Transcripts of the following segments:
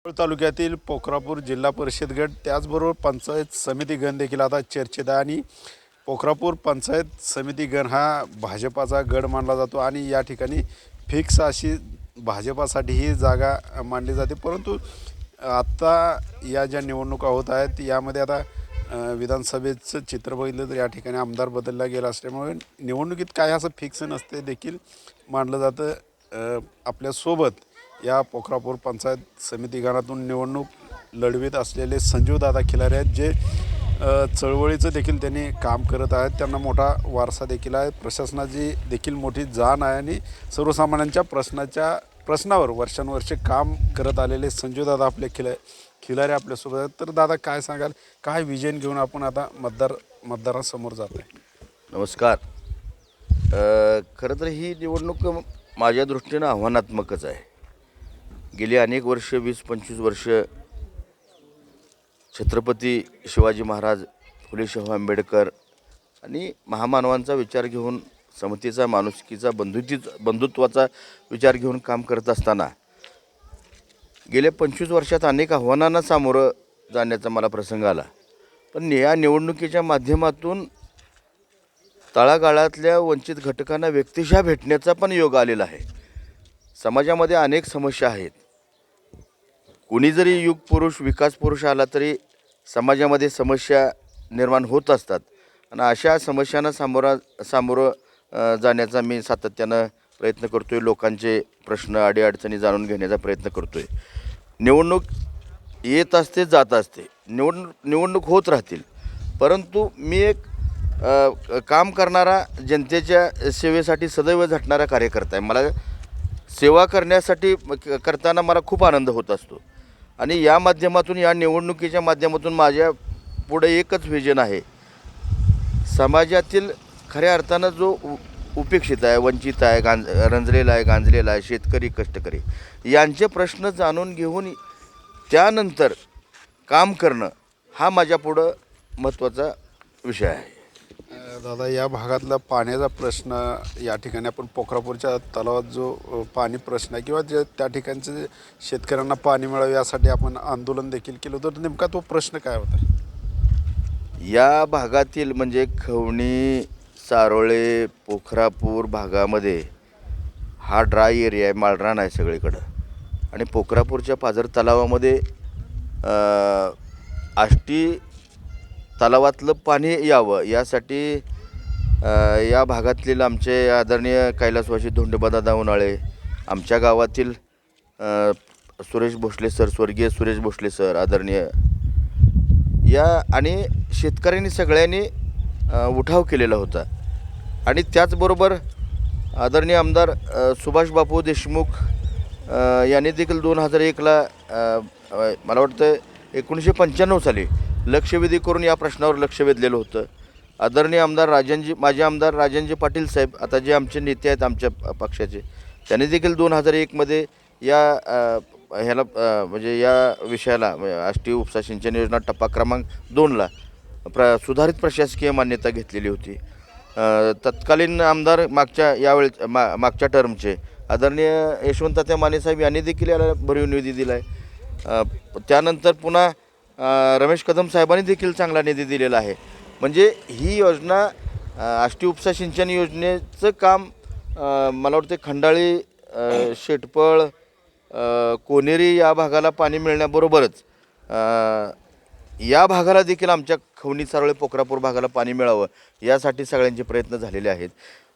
तालुक्यातील पोखरापूर जिल्हा परिषद गट त्याचबरोबर पंचायत समिती गण देखील आता चर्चेत आहे आणि पोखरापूर पंचायत समिती गण हा भाजपाचा गड मानला जातो आणि या ठिकाणी फिक्स अशी भाजपासाठी ही जागा मानली जाते. परंतु आत्ता या ज्या निवडणुका होत आहेत यामध्ये आता विधानसभेचं चित्र बघितलं तर या ठिकाणी आमदार बदलला गेला असल्यामुळे निवडणुकीत काय असं फिक्स नसते देखील मानलं जातं. आपल्यासोबत या पोखरापूर पंचायत समिती गणातून निवडणूक लढवित असलेले संजीवदादा खिलारे आहेत, जे चळवळीचं देखील त्यांनी काम करत आहेत. त्यांना मोठा वारसा देखील आहे, प्रशासनाची देखील मोठी जाण आहे आणि सर्वसामान्यांच्या प्रश्नावर वर्षानुवर्षे काम करत आलेले संजीवदादा आपले खिलारे आपल्यासोबत आहेत. तर दादा काय सांगाल, काय विजन घेऊन आपण आता मतदारांसमोर जात आहे? नमस्कार. खरं तर ही निवडणूक माझ्या दृष्टीनं आव्हानात्मकच आहे. गेली अनेक वर्ष 20-25 वर्ष छत्रपती शिवाजी महाराज, फुले शाहू आंबेडकर आणि महामानवांचा विचार घेऊन, समतेचा, माणुसकीचा, बंधुत्वाचा विचार घेऊन काम करत असताना गेल्या 25 वर्षात अनेक आव्हानांना सामोरं जाण्याचा मला प्रसंग आला. पण या निवडणुकीच्या माध्यमातून तळागाळातल्या वंचित घटकांना व्यक्तिशः भेटण्याचा पण योग आलेला आहे. समाजामध्ये अनेक समस्या आहेत. कोणी जरी युग पुरुष, विकास पुरुष आला तरी समाजामध्ये समस्या निर्माण होत असतात आणि अशा समस्यांना सामोरं जाण्याचा मी सातत्यानं प्रयत्न करतो आहे. लोकांचे प्रश्न, अडीअडचणी जाणून घेण्याचा प्रयत्न करतो आहे. निवडणूक येत असते, जात असते, निवडणूक होत राहतील, परंतु मी एक काम करणारा, जनतेच्या सेवेसाठी सदैव झटणारा कार्यकर्ता आहे. मला सेवा करताना मला खूप आनंद होत असतो आणि या माध्यमातून, या निवडणुकीच्या माध्यमातून माझ्या पुढे एकच व्हिजन आहे. समाजातील खऱ्या अर्थानं जो उपेक्षित आहे, वंचित आहे, रंजलेला आहे, गांजलेला आहे, शेतकरी, कष्टकरी यांचे प्रश्न जाणून घेऊन त्यानंतर काम करणं हा माझ्या पुढं महत्त्वाचा विषय आहे. दादा, या भागातला पाण्याचा प्रश्न, या ठिकाणी आपण पोखरापूरच्या तलावात जो पाणी प्रश्न आहे किंवा जे त्या ठिकाणचे शेतकऱ्यांना पाणी मिळावे यासाठी आपण आंदोलन देखील केलं होतं, तर नेमका तो प्रश्न काय होता? या भागातील म्हणजे खवणी, सारोळे, पोखरापूर भागामध्ये हा ड्राय एरिया आहे, माळरान आहे सगळीकडं आणि पोखरापूरच्या पाझर तलावामध्ये आष्टी तलावातलं पाणी यावं यासाठी या भागातील आमचे आदरणीय कैलासवासी धोंडेदादा उन्हाळे, आमच्या गावातील सुरेश भोसले सर, स्वर्गीय सुरेश भोसले सर आदरणीय, या आणि शेतकऱ्यांनी सगळ्यांनी उठाव केलेला होता. आणि त्याचबरोबर आदरणीय आमदार सुभाष बापू देशमुख यांनी देखील 2001ला मला वाटतं 1995 साली लक्षवेधी करून या प्रश्नावर लक्ष वेधलेलं होतं. आदरणीय आमदार माजी आमदार राजनजी पाटील साहेब, आता जे आमचे नेते आहेत आमच्या पक्षाचे, त्यांनी देखील 2001मध्ये ह्याला म्हणजे या विषयाला आष्टी उपसा सिंचन योजना टप्पा क्रमांक 2ला सुधारित प्रशासकीय मान्यता घेतलेली होती. तत्कालीन आमदार मागच्या टर्मचे आदरणीय यशवंततात्या माने साहेब यांनी देखील याला भरीव निधी दिला आहे. त्यानंतर पुन्हा रमेश कदम साहेबांनी देखील चांगला निधी दिलेला आहे. म्हणजे ही योजना, आष्टी उपसा सिंचन योजनेचं काम मला वाटतं खंडाळी, शेटपळ, कोनेरी या भागाला पाणी मिळण्याबरोबरच या भागाला देखील, आमच्या खवणी, सारोळे, पोखरापूर भागाला पाणी मिळावं यासाठी सगळ्यांचे प्रयत्न झालेले आहेत.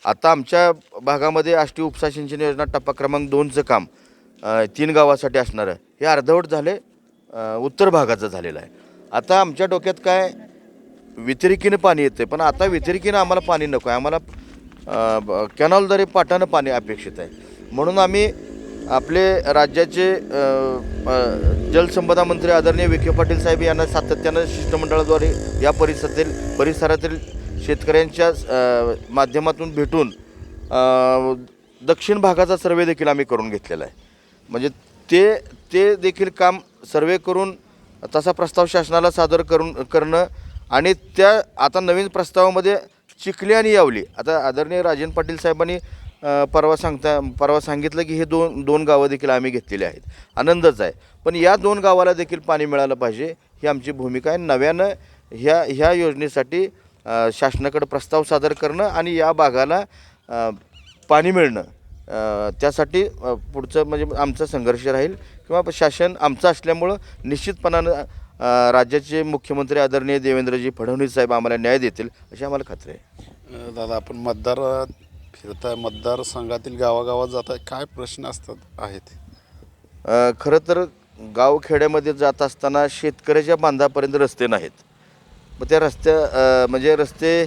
आता आमच्या भागामध्ये आष्टी उपसा सिंचन योजना टप्पा क्रमांक 2चं काम 3 गावासाठी असणारं हे अर्धवट झाले, उत्तर भागाचं झालेलं आहे. आता आमच्या डोक्यात काय, वितरिकीनं पाणी येतं, पण आता वितरिकीनं आम्हाला पाणी नको आहे, आम्हाला कॅनॉलद्वारे पाटानं पाणी अपेक्षित आहे. म्हणून आम्ही आपले राज्याचे जलसंपदा मंत्री आदरणीय विखे पाटील साहेब यांना सातत्यानं शिष्टमंडळाद्वारे या परिसरातील शेतकऱ्यांच्या माध्यमातून भेटून दक्षिण भागाचा सर्वे देखील आम्ही करून घेतलेला आहे. म्हणजे ते देखील काम सर्वे करून तसा प्रस्ताव शासनाला सादर करणं आणि त्या आता नवीन प्रस्तावामध्ये चिखली आणि यावली, आता आदरणीय राजन पाटील साहेबांनी परवा सांगितलं की हे दोन गावं देखील आम्ही घेतलेली आहेत. आनंदच आहे. पण या 2 गावाला देखील पाणी मिळालं पाहिजे ही आमची भूमिका आहे. नव्यानं ह्या योजनेसाठी शासनाकडे प्रस्ताव सादर करणं आणि या भागाला पाणी मिळणं त्यासाठी पुढचं म्हणजे आमचा संघर्ष राहील किंवा शासन आमचं असल्यामुळं निश्चितपणानं राज्याचे मुख्यमंत्री आदरणीय देवेंद्रजी फडणवीस साहेब आम्हाला न्याय देतील अशी आम्हाला खात्री आहे. दादा, आपण फिरताय मतदारसंघातील गावागावात जाताय, काय प्रश्न आहेत? खरं तर गावखेड्यामध्ये जात असताना शेतकऱ्याच्या बांधापर्यंत रस्ते नाहीत. मग त्या म्हणजे रस्ते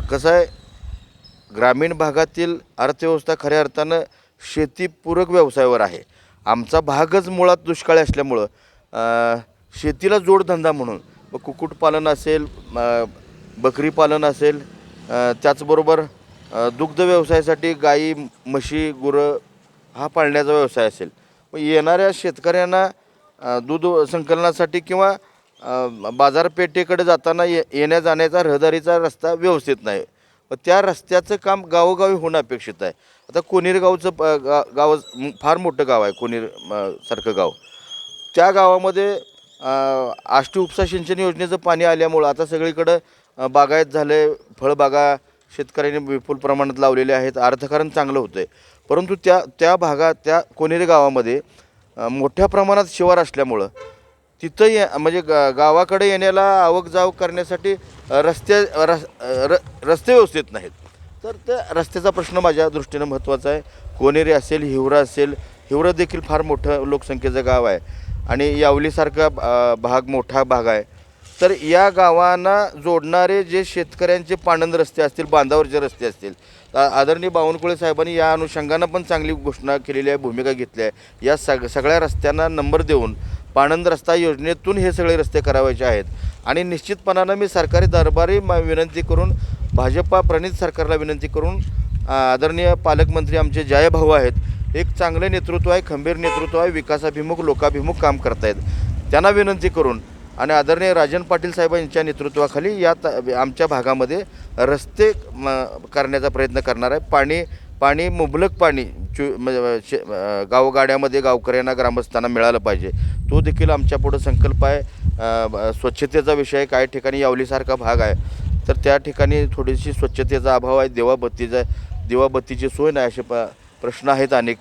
कसं आहे, ग्रामीण भागातील अर्थव्यवस्था खऱ्या अर्थानं शेतीपूरक व्यवसायावर आहे. आमचा भागच मुळात दुष्काळी असल्यामुळं शेतीला जोडधंदा म्हणून मग कुक्कुटपालन असेल, बकरी पालन असेल, त्याचबरोबर दुग्ध व्यवसायासाठी गाई म्हशी गुरं हा पाळण्याचा व्यवसाय असेल. मग येणाऱ्या शेतकऱ्यांना दूध संकलनासाठी किंवा बाजारपेठेकडे जाताना येण्या जाण्याचा रहदारीचा रस्ता व्यवस्थित नाही. मग त्या रस्त्याचं काम गावोगावी होणं अपेक्षित आहे. आता कोनेर गावचं गाव फार मोठं गाव आहे. कोनेर सारखं गाव, त्या गावामध्ये आष्टी उपसा सिंचन योजनेचं पाणी आल्यामुळं आता सगळीकडं बागायत झाले, फळबागा शेतकऱ्यांनी विपुल प्रमाणात लावलेले आहेत. अर्थकारण चांगलं होतं आहे. परंतु त्या भागात त्या कोनेर गावामध्ये मोठ्या प्रमाणात शिवार असल्यामुळं तिथं म्हणजे गावाकडे येण्याला आवक जाव करण्यासाठी रस्ते व्यवस्थित नाहीत. तर त्या रस्त्याचा प्रश्न माझ्या दृष्टीनं महत्त्वाचा आहे. कोनेरी असेल, हिवरा असेल, हिवरा देखील फार मोठं लोकसंख्येचं गाव आहे आणि यावलीसारखा मोठा भाग आहे. तर या गावांना जोडणारे जे शेतकऱ्यांचे पाणंद रस्ते असतील, बांधावरचे रस्ते असतील, आदरणीय बावनकुळे साहेबांनी या अनुषंगानं पण चांगली घोषणा केलेली आहे, भूमिका घेतली आहे. या सगळ्या रस्त्यांना नंबर देऊन पाणंद रस्ता योजनेतून हे सगळे रस्ते करावायचे आहेत. आणि निश्चितपणानं मी सरकारी दरबारी विनंती करून, भाजपा प्रणित सरकारला विनंती करून, आदरणीय पालकमंत्री आमचे जयभाऊ आहेत, एक चांगले नेतृत्व आहे, खंबीर नेतृत्व आहे, विकासाभिमुख लोकाभिमुख काम करतायत, त्यांना विनंती करून आणि आदरणीय राजन पाटील साहेबांच्या नेतृत्वाखाली आमच्या भागामध्ये रस्ते करण्याचा प्रयत्न करणार आहे. पाणी मुबलक पाणी गावगाड्यामध्ये गावकऱ्यांना ग्रामस्थांना मिळालं पाहिजे. तो देखील आमच्यापुढं संकल्प आहे. स्वच्छतेचा विषय, काही ठिकाणी यावलीसारखा भाग आहे तर त्या ठिकाणी थोडीशी स्वच्छतेचा अभाव आहे, दिवाबत्तीची सोय नाही, असे प्रश्न आहेत अनेक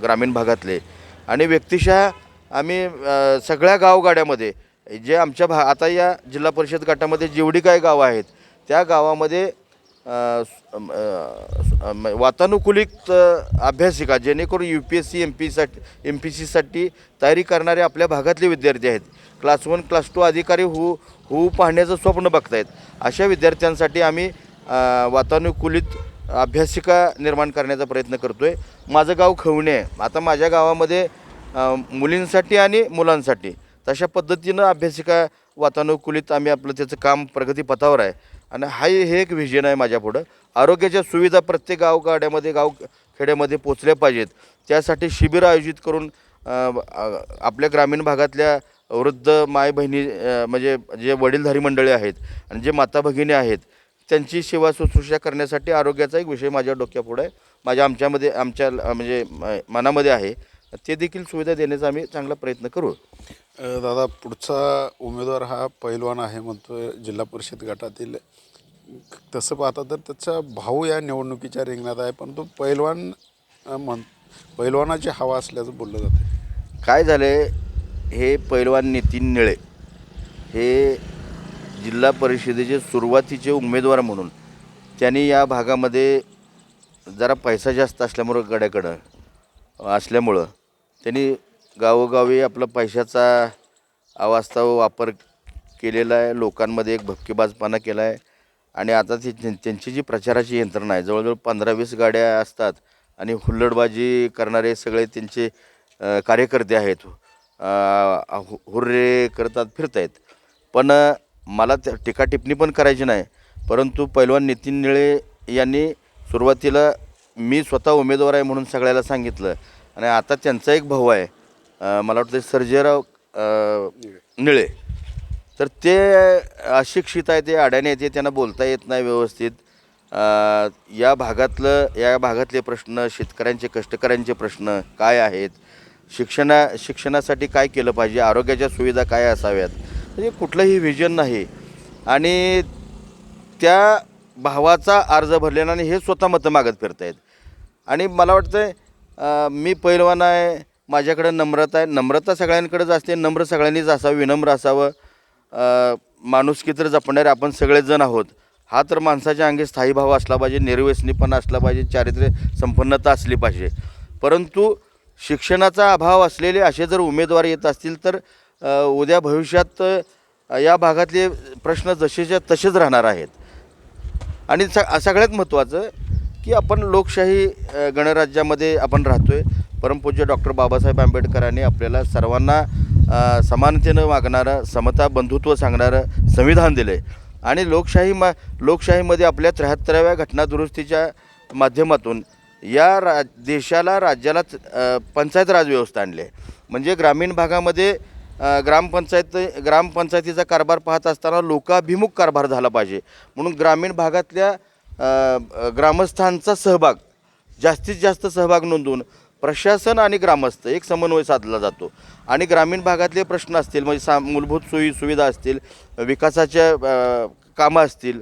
ग्रामीण भागातले. आणि व्यक्तिशः आम्ही सगळ्या गावगाड्यामध्ये जे आमच्या आता या जिल्हा परिषद गटामध्ये जेवढी काही गावं आहेत त्या गावामध्ये वातानुकूलित अभ्यासिका, जेणेकरून UPSC MPSC तयारी करणारे आपल्या भागातले विद्यार्थी आहेत, क्लास 1 क्लास 2 अधिकारी होऊ पाहण्याचं स्वप्न बघतायत. अशा विद्यार्थ्यांसाठी आम्ही वातानुकूलित अभ्यासिका निर्माण करण्याचा प्रयत्न करतो आहे. माझं गाव खवणे आहे. आता माझ्या गावामध्ये मुलींसाठी आणि मुलांसाठी तशा पद्धतीनं अभ्यासिका वातानुकूलित आम्ही आपलं त्याचं काम प्रगतीपथावर आहे. आणि हे एक व्हिजन आहे माझ्यापुढं. आरोग्याच्या सुविधा प्रत्येक गावगाड्यामध्ये गावखेड्यामध्ये पोचल्या पाहिजेत. त्यासाठी शिबिर आयोजित करून आपल्या ग्रामीण भागातल्या वृद्ध माय बहिणी म्हणजे जे वडीलधारी मंडळी आहेत आणि जे माता भगिनी आहेत त्यांची सेवा शुश्रूषा करण्यासाठी आरोग्याचा एक विषय माझ्या डोक्यापुढे आहे, आमच्या म्हणजे मनामध्ये आहे. ते देखील सुविधा देण्याचा आम्ही चांगला प्रयत्न करू. दादा, पुढचा उमेदवार हा पैलवान आहे म्हणतो जिल्हा परिषद गटातील. तसं पाहता तर त्याचा भाऊ या निवडणुकीच्या रिंगणात आहे, पण तो पैलवानाची हवा असल्याचं बोललं जातं. काय झालं आहे, हे पैलवान नितीन निळे हे जिल्हा परिषदेचे सुरुवातीचे उमेदवार म्हणून त्यांनी या भागामध्ये जरा पैसा जास्त असल्यामुळं असल्यामुळं त्यांनी गावोगावी आपला पैशाचा अवास्तव वापर केलेला आहे. लोकांमध्ये एक भपकेबाजपणा केला आहे. आणि आता त्यांची जी प्रचाराची यंत्रणा आहे, जवळजवळ 15-20 गाड्या असतात आणि हुल्लडबाजी करणारे सगळे त्यांचे कार्यकर्ते आहेत, हुर्रे करतात फिरतायत. पण मला टीका टिप्पणी पण करायची नाही, परंतु पैलवान नितीन निळे यांनी सुरुवातीला मी स्वतः उमेदवार आहे म्हणून सगळ्याला सांगितलं. आणि आता त्यांचा एक भाऊ आहे, मला वाटतं सर्जेराव निळे, तर ते अशिक्षित आहे, ते अडाणी येते, त्यांना बोलता येत नाही व्यवस्थित. या भागातले प्रश्न, शेतकऱ्यांचे, कष्टकऱ्यांचे प्रश्न काय आहेत, शिक्षणासाठी काय केलं पाहिजे, आरोग्याच्या सुविधा काय असाव्यात, म्हणजे कुठलंही व्हिजन नाही. आणि त्या भावाचा अर्ज भरलेला आणि हे स्वतः मतं मागत फिरत आहेत. आणि मला वाटतं मी पैलवान आहे, माझ्याकडे नम्रता आहे. नम्रता सगळ्यांकडेच असते, नम्र सगळ्यांनीच असावं, विनम्र असावं. माणुसकी तर जपणारे आपण सगळेच जण आहोत. हा तर माणसाच्या अंगी स्थायी भाव असला पाहिजे, निर्व्यसनीपणा असला पाहिजे, चारित्र्य संपन्नता असली पाहिजे. परंतु शिक्षणाचा अभाव असलेले असे जर उमेदवार येत असतील तर उद्या भविष्यात या भागातले प्रश्न जसेच्या तसेच राहणार आहेत. आणि सगळ्यात महत्त्वाचं की आपण लोकशाही गणराज्यामध्ये आपण राहतो आहे. परमपूज्य डॉक्टर बाबासाहेब आंबेडकरांनी आपल्याला सर्वांना समानतेनं वागणारं, समता बंधुत्व सांगणारं संविधान दिलं आहे. आणि लोकशाहीमध्ये आपल्या 73व्या घटनादुरुस्तीच्या माध्यमातून या देशाला, राज्याला पंचायत राज व्यवस्था आणली आहे. म्हणजे ग्रामीण भागामध्ये ग्रामपंचायतीचा कारभार पाहत असताना लोकाभिमुख कारभार झाला पाहिजे. म्हणून ग्रामीण भागातल्या ग्रामस्थांचा सहभाग, जास्तीत जास्त सहभाग नोंदवून प्रशासन आणि ग्रामस्थ एक समन्वय साधला जातो. आणि ग्रामीण भागातले प्रश्न असतील, म्हणजे मूलभूत सुविधा असतील, विकासाच्या कामं असतील,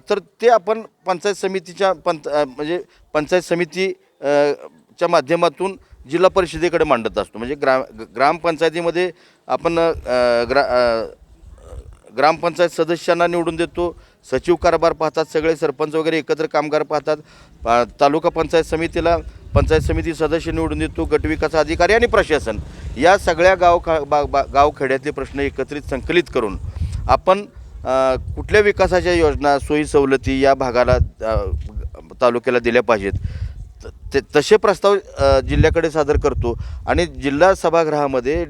तर ते आपण पंचायत समितीच्या म्हणजे पंचायत समिती च्या माध्यमातून जिल्हा परिषदेकडे मांडत असतो. म्हणजे ग्रामपंचायतीमध्ये आपण ग्रामपंचायत सदस्यांना निवडून देतो, सचिव कारभार पाहतात, सगळे सरपंच वगैरे एकत्र कामगार पाहतात. तालुका पंचायत समितीला पंचायत समिती सदस्य निवडून देतो, गटविकास अधिकारी आणि प्रशासन या सगळ्या गावखेड्यातले प्रश्न एकत्रित संकलित करून आपण कुठल्या विकासाच्या योजना, सोयी सवलती या भागाला, तालुक्याला दिल्या पाहिजेत, तसे प्रस्ताव जिल्ह्याकडे सादर करतो. आणि जिल्हा सभागृहामध्ये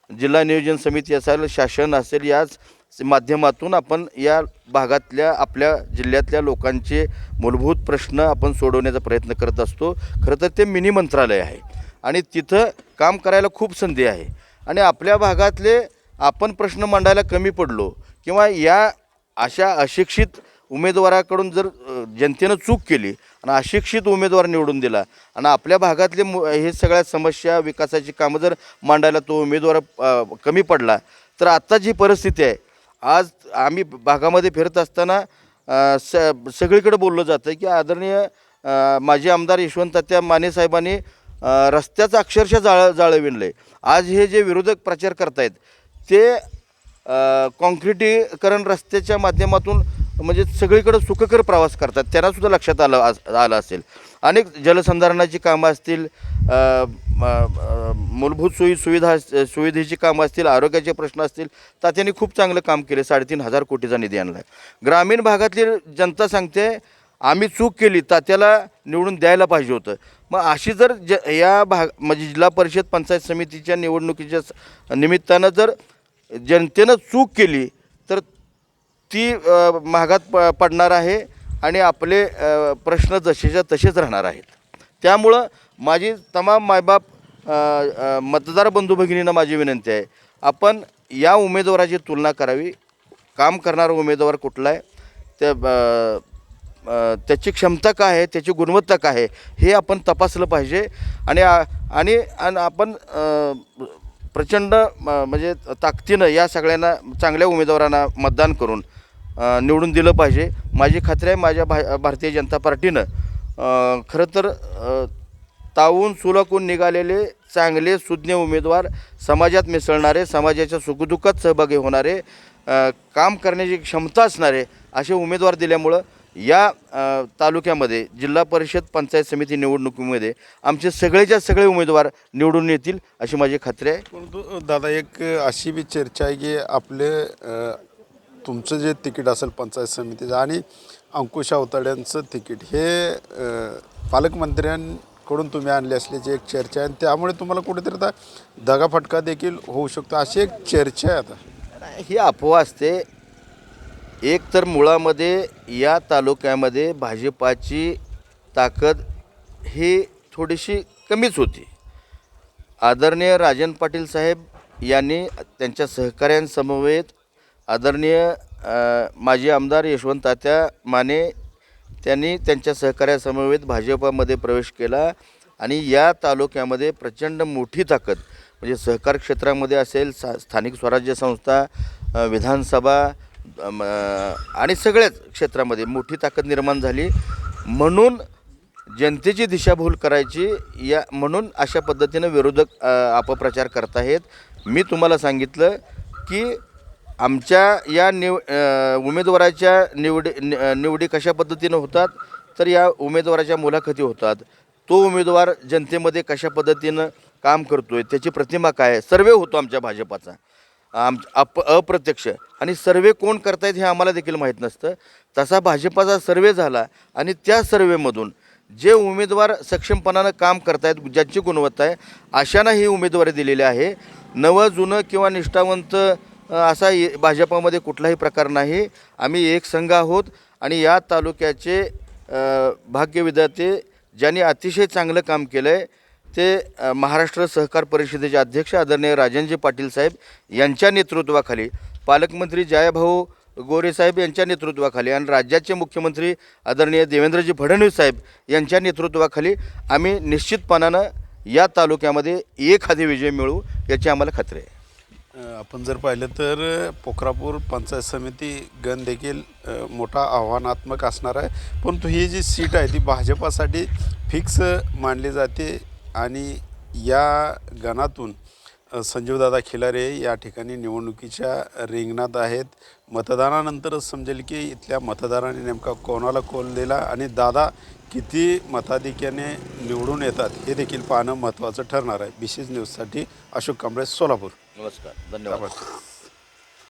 जिल्हा नियोजन समिती असेल, शासन असेल, याच माध्यमातून आपण या भागातल्या, आपल्या जिल्ह्यातल्या लोकांचे मूलभूत प्रश्न आपण सोडवण्याचा प्रयत्न करत असतो. खरं तर ते मिनी मंत्रालय आहे आणि तिथं काम करायला खूप संधी आहे. आणि आपल्या भागातले आपण प्रश्न मांडायला कमी पडलो किंवा या अशा अशिक्षित उमेदवाराकडून जर जनतेनं चूक केली आणि अशिक्षित उमेदवार निवडून दिला आणि आपल्या भागातले हे सगळ्या समस्या, विकासाची कामं जर मांडायला तो उमेदवार कमी पडला, तर आत्ता जी परिस्थिती आहे, आज आम्ही भागामध्ये फिरत असताना सगळीकडे बोललं जातं की आदरणीय माजी आमदार यशवंत तात्या माने साहेबांनी रस्त्याचं अक्षरशः जाळं विणलं आहे. आज हे जे विरोधक प्रचार करतायत ते कॉन्क्रिटीकरण रस्त्याच्या माध्यमातून म्हणजे सगळीकडे सुखकर प्रवास करतात. त्यांनासुद्धा लक्षात आलं असेल. अनेक जलसंधारणाची कामं असतील, मूलभूत सुविधेची कामं असतील, आरोग्याचे प्रश्न असतील, तात्यांनी खूप चांगलं काम केले. 3,500 कोटीचा निधी आणला आहे. ग्रामीण भागातली जनता सांगते आम्ही चूक केली, तात्याला निवडून द्यायला पाहिजे होतं. मग अशी जर या म्हणजे जिल्हा परिषद पंचायत समितीच्या निवडणुकीच्या निमित्तानं जर जनतेनं चूक केली तर ती महागात पडणार आहे आणि आपले प्रश्न जसेच्या तसेच राहणार आहेत. त्यामुळं माझी तमाम मायबाप मतदार बंधू भगिनींना माझी विनंती आहे, आपण या उमेदवाराची तुलना करावी. काम करणारा उमेदवार कुठला आहे, त्याची क्षमता काय आहे, त्याची गुणवत्ता काय आहे, हे आपण तपासलं पाहिजे. आणि आपण प्रचंड म्हणजे ताकदीनं या सगळ्यांना, चांगल्या उमेदवारांना मतदान करून निवडून दिलं पाहिजे. माझी खात्री आहे माझ्या भारतीय जनता पार्टीनं खरं तर तावून सुलाकून निघालेले चांगले सुज्ञ उमेदवार, समाजात मिसळणारे, समाजाच्या सुखदुःखात सहभागी होणारे, काम करण्याची क्षमता असणारे असे उमेदवार दिल्यामुळं या तालुक्यामध्ये जिल्हा परिषद पंचायत समिती निवडणुकीमध्ये आमचे सगळेच्या सगळे उमेदवार निवडून येतील अशी माझी खात्री आहे. परंतु दादा, एक अशी बी चर्चा आहे की आपले तुमचं जे तिकीट असेल पंचायत समितीचं आणि अंकुश अवताड्यांचं तिकीट हे पालकमंत्र्यांकडून तुम्ही आणले असल्याची एक चर्चा आहे. आणि त्यामुळे तुम्हाला कुठेतरी आता दगाफटका देखील होऊ शकतो अशी एक चर्चा आहे. आता ही अफवा असते. एक तर मुळामध्ये या तालुक्यामध्ये भाजपाची ताकद ही थोडीशी कमीच होती. आदरणीय राजन पाटील साहेब यांनी त्यांच्या सहकाऱ्यांसमवेत आदरणीय माजी आमदार यशवंत तात्या माने त्यांनी त्यांच्या सहकार्यासमवेत भाजपामध्ये प्रवेश केला आणि या तालुक्यामध्ये प्रचंड मोठी ताकद म्हणजे सहकार क्षेत्रामध्ये असेल, स्थानिक स्वराज्य संस्था, विधानसभा आणि सगळ्याच क्षेत्रामध्ये मोठी ताकद निर्माण झाली. म्हणून जनतेची दिशाभूल करायची म्हणून अशा पद्धतीनं विरोधक अपप्रचार करत आहेत. मी तुम्हाला सांगितलं की आमच्या या उमेदवाराच्या निवडी कशा पद्धतीनं होतात, तर या उमेदवाराच्या मुलाखती होतात. तो उमेदवार जनतेमध्ये कशा पद्धतीनं काम करतोय त्याची प्रतिमा काय आहे, सर्वे होतो आमच्या भाजपाचा अप्रत्यक्ष. आणि सर्वे कोण करतायत हे आम्हाला देखील माहीत नसतं. तसा भाजपाचा सर्वे झाला आणि त्या सर्वेमधून जे उमेदवार सक्षमपणानं काम करतायत, ज्यांची गुणवत्ता आहे, अशांना ही उमेदवारी दिलेली आहे. नवं जुनं किंवा निष्ठावंत असा भाजपामध्ये कुठलाही प्रकार नाही. आम्ही एक संघ आहोत आणि या तालुक्याचे भाग्यविधाते ज्यांनी अतिशय चांगलं काम केलं आहे ते महाराष्ट्र सहकार परिषदेचे अध्यक्ष आदरणीय राजनजी पाटील साहेब यांच्या नेतृत्वाखाली, पालकमंत्री जयाभाऊ गोरे साहेब यांच्या नेतृत्वाखाली आणि राज्याचे मुख्यमंत्री आदरणीय देवेंद्रजी फडणवीस साहेब यांच्या नेतृत्वाखाली आम्ही निश्चितपणानं या तालुक्यामध्ये एखादी विजय मिळवू याची आम्हाला खात्री आहे. आपण जर पाहिलं तर पोखरापूर पंचायत समिती गण देखील मोठा आव्हानात्मक असणार आहे. परंतु ही जी सीट आहे ती भाजपासाठी फिक्स मानली जाते आणि या गणातून संजीवदादा खिलारे या ठिकाणी निवडणुकीच्या रिंगणात आहेत. मतदानानंतरच समजेल की इथल्या मतदारांनी नेमका कोणाला कौल दिला आणि दादा किती मताधिक्याने निवडून येतात हे देखील पाहणं महत्त्वाचं ठरणार आहे. BCS न्यूजसाठी अशोक कांबळे, सोलापूर. नमस्कार, धन्यवाद.